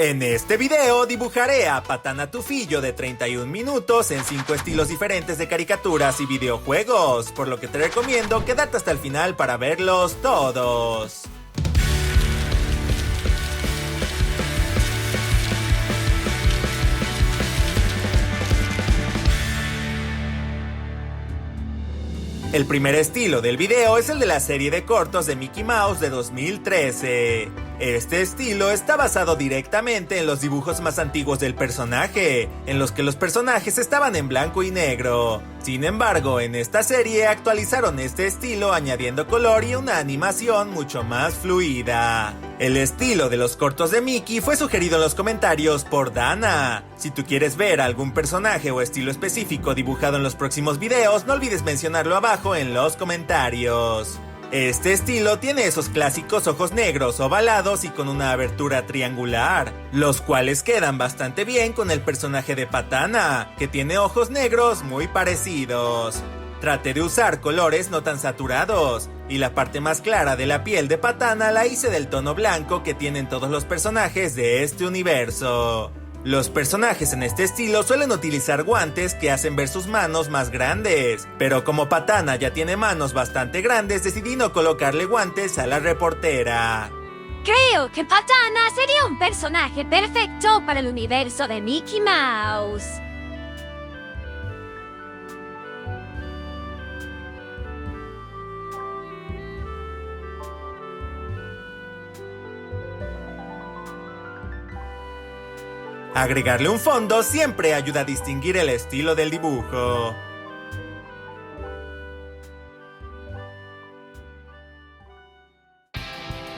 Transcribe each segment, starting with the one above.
En este video dibujaré a Patana Tufillo de 31 minutos en 5 estilos diferentes de caricaturas y videojuegos, por lo que te recomiendo quedarte hasta el final para verlos todos. El primer estilo del video es el de la serie de cortos de Mickey Mouse de 2013. Este estilo está basado directamente en los dibujos más antiguos del personaje, en los que los personajes estaban en blanco y negro. Sin embargo, en esta serie actualizaron este estilo añadiendo color y una animación mucho más fluida. El estilo de los cortos de Mickey fue sugerido en los comentarios por Dana. Si tú quieres ver algún personaje o estilo específico dibujado en los próximos videos, no olvides mencionarlo abajo en los comentarios. Este estilo tiene esos clásicos ojos negros ovalados y con una abertura triangular, los cuales quedan bastante bien con el personaje de Patana, que tiene ojos negros muy parecidos. Traté de usar colores no tan saturados, y la parte más clara de la piel de Patana la hice del tono blanco que tienen todos los personajes de este universo. Los personajes en este estilo suelen utilizar guantes que hacen ver sus manos más grandes, pero como Patana ya tiene manos bastante grandes, decidí no colocarle guantes a la reportera. Creo que Patana sería un personaje perfecto para el universo de Mickey Mouse. Agregarle un fondo siempre ayuda a distinguir el estilo del dibujo.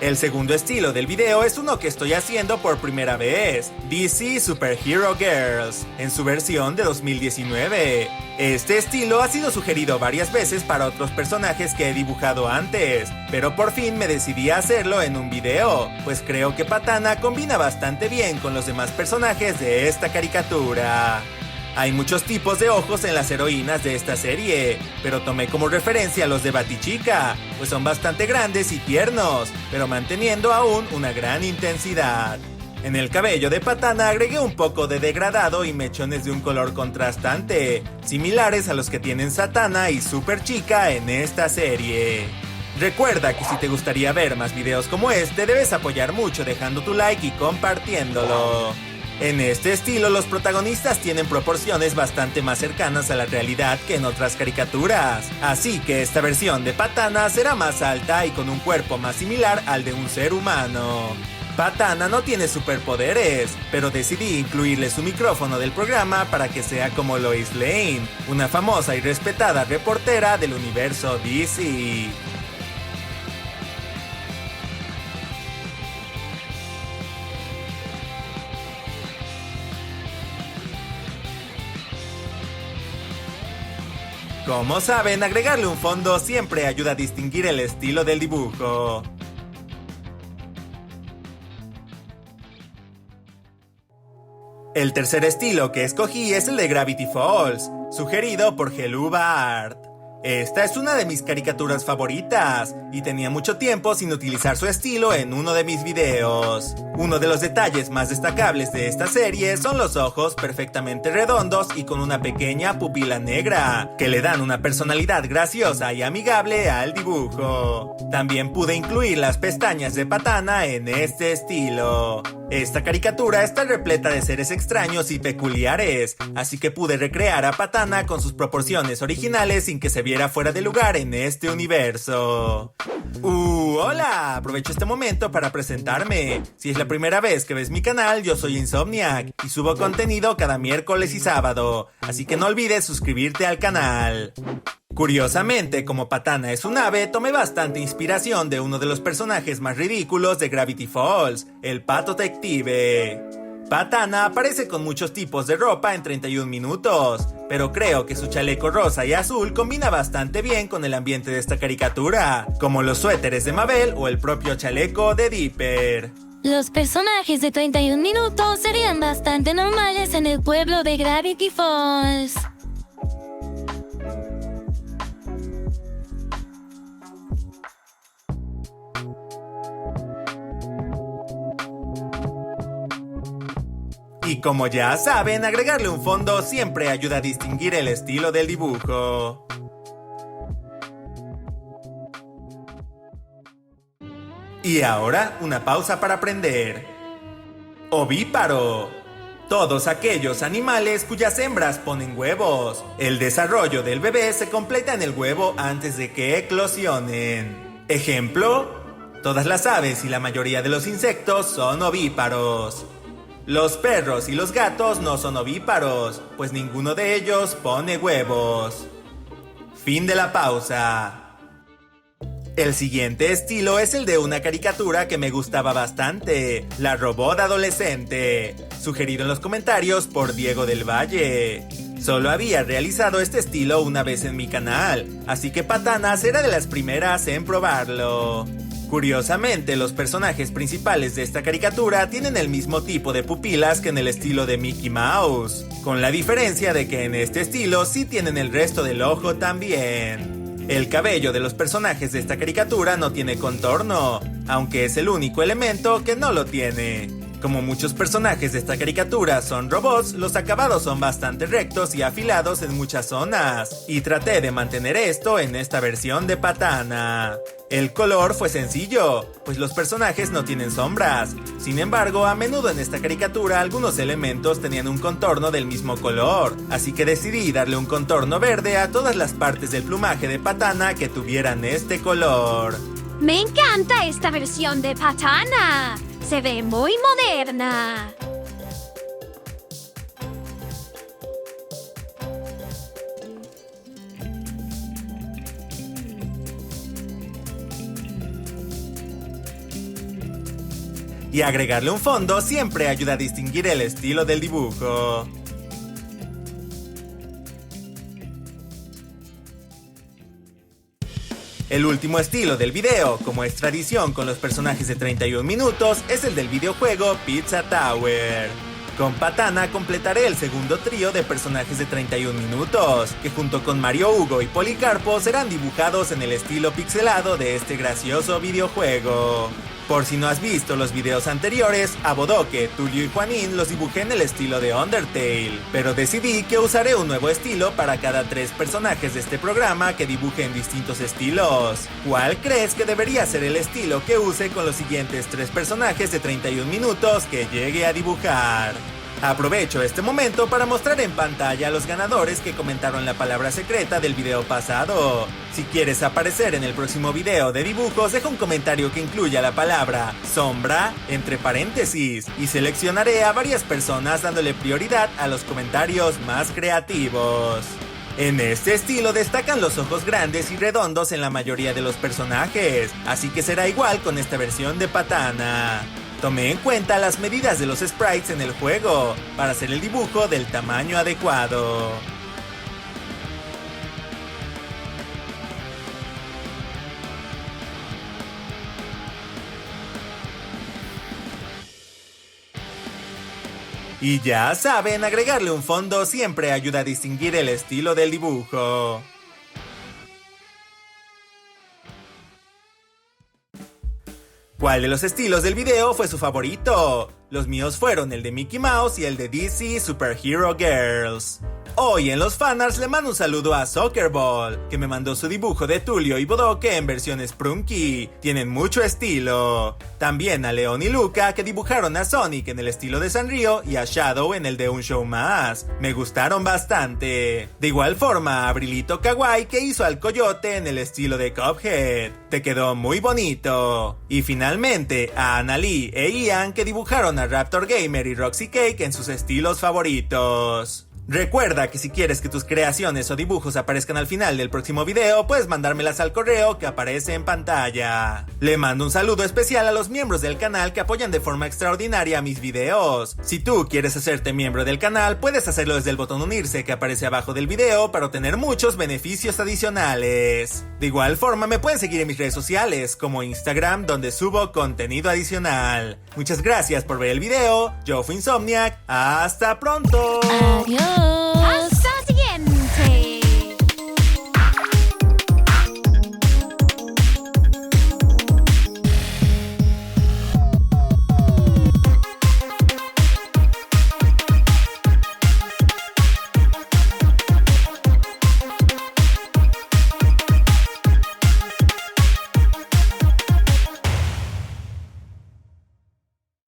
El segundo estilo del video es uno que estoy haciendo por primera vez, DC Superhero Girls, en su versión de 2019. Este estilo ha sido sugerido varias veces para otros personajes que he dibujado antes, pero por fin me decidí a hacerlo en un video, pues creo que Patana combina bastante bien con los demás personajes de esta caricatura. Hay muchos tipos de ojos en las heroínas de esta serie, pero tomé como referencia los de Batichica, pues son bastante grandes y tiernos, pero manteniendo aún una gran intensidad. En el cabello de Patana agregué un poco de degradado y mechones de un color contrastante, similares a los que tienen Satana y Super Chica en esta serie. Recuerda que si te gustaría ver más videos como este, debes apoyar mucho dejando tu like y compartiéndolo. En este estilo, los protagonistas tienen proporciones bastante más cercanas a la realidad que en otras caricaturas, así que esta versión de Patana será más alta y con un cuerpo más similar al de un ser humano. Patana no tiene superpoderes, pero decidí incluirle su micrófono del programa para que sea como Lois Lane, una famosa y respetada reportera del universo DC. Como saben, agregarle un fondo siempre ayuda a distinguir el estilo del dibujo. El tercer estilo que escogí es el de Gravity Falls, sugerido por Geluba Art. Esta es una de mis caricaturas favoritas, y tenía mucho tiempo sin utilizar su estilo en uno de mis videos. Uno de los detalles más destacables de esta serie son los ojos perfectamente redondos y con una pequeña pupila negra, que le dan una personalidad graciosa y amigable al dibujo. También pude incluir las pestañas de Patana en este estilo. Esta caricatura está repleta de seres extraños y peculiares, así que pude recrear a Patana con sus proporciones originales sin que se viera fuera de lugar en este universo. Hola, aprovecho este momento para presentarme. Si es la primera vez que ves mi canal, yo soy Insomniac y subo contenido cada miércoles y sábado, así que no olvides suscribirte al canal. Curiosamente, como Patana es un ave, tomé bastante inspiración de uno de los personajes más ridículos de Gravity Falls, el Pato Detective. Patana aparece con muchos tipos de ropa en 31 minutos, pero creo que su chaleco rosa y azul combina bastante bien con el ambiente de esta caricatura, como los suéteres de Mabel o el propio chaleco de Dipper. Los personajes de 31 minutos serían bastante normales en el pueblo de Gravity Falls. Y como ya saben, agregarle un fondo siempre ayuda a distinguir el estilo del dibujo. Y ahora, una pausa para aprender. Ovíparo. Todos aquellos animales cuyas hembras ponen huevos. El desarrollo del bebé se completa en el huevo antes de que eclosionen. Ejemplo: todas las aves y la mayoría de los insectos son ovíparos. Los perros y los gatos no son ovíparos, pues ninguno de ellos pone huevos. Fin de la pausa. El siguiente estilo es el de una caricatura que me gustaba bastante, La Robot Adolescente, sugerido en los comentarios por Diego del Valle. Solo había realizado este estilo una vez en mi canal, así que Patanas era de las primeras en probarlo. Curiosamente, los personajes principales de esta caricatura tienen el mismo tipo de pupilas que en el estilo de Mickey Mouse, con la diferencia de que en este estilo sí tienen el resto del ojo también. El cabello de los personajes de esta caricatura no tiene contorno, aunque es el único elemento que no lo tiene. Como muchos personajes de esta caricatura son robots, los acabados son bastante rectos y afilados en muchas zonas, y traté de mantener esto en esta versión de Patana. El color fue sencillo, pues los personajes no tienen sombras. Sin embargo, a menudo en esta caricatura algunos elementos tenían un contorno del mismo color, así que decidí darle un contorno verde a todas las partes del plumaje de Patana que tuvieran este color. Me encanta esta versión de Patana. Se ve muy moderna. Y agregarle un fondo siempre ayuda a distinguir el estilo del dibujo. El último estilo del video, como es tradición con los personajes de 31 minutos, es el del videojuego Pizza Tower. Con Patana completaré el segundo trío de personajes de 31 minutos, que junto con Mario Hugo y Policarpo serán dibujados en el estilo pixelado de este gracioso videojuego. Por si no has visto los videos anteriores, a Bodoque, Tulio y Juanín los dibujé en el estilo de Undertale, pero decidí que usaré un nuevo estilo para cada 3 personajes de este programa que dibuje en distintos estilos. ¿Cuál crees que debería ser el estilo que use con los siguientes 3 personajes de 31 minutos que llegue a dibujar? Aprovecho este momento para mostrar en pantalla a los ganadores que comentaron la palabra secreta del video pasado. Si quieres aparecer en el próximo video de dibujos, deja un comentario que incluya la palabra sombra entre paréntesis y seleccionaré a varias personas dándole prioridad a los comentarios más creativos. En este estilo destacan los ojos grandes y redondos en la mayoría de los personajes, así que será igual con esta versión de Patana. Tomé en cuenta las medidas de los sprites en el juego para hacer el dibujo del tamaño adecuado. Y ya saben, agregarle un fondo siempre ayuda a distinguir el estilo del dibujo. ¿Cuál de los estilos del video fue su favorito? Los míos fueron el de Mickey Mouse y el de DC Superhero Girls. Hoy en los fanarts le mando un saludo a Soccerball, que me mandó su dibujo de Tulio y Bodoque en versión Sprunky. Tienen mucho estilo. También a León y Luca, que dibujaron a Sonic en el estilo de Sanrio y a Shadow en el de Un Show Más. Me gustaron bastante. De igual forma a Abrilito Kawaii, que hizo al coyote en el estilo de Cuphead. Te quedó muy bonito. Y finalmente a Annalie e Ian, que dibujaron a Raptor Gamer y Roxy Cake en sus estilos favoritos. Recuerda que si quieres que tus creaciones o dibujos aparezcan al final del próximo video, puedes mandármelas al correo que aparece en pantalla. Le mando un saludo especial a los miembros del canal que apoyan de forma extraordinaria mis videos. Si tú quieres hacerte miembro del canal, puedes hacerlo desde el botón unirse que aparece abajo del video para obtener muchos beneficios adicionales. De igual forma me pueden seguir en mis redes sociales, como Instagram, donde subo contenido adicional. Muchas gracias por ver el video. Yo fui Insomniac. ¡Hasta pronto! Adiós.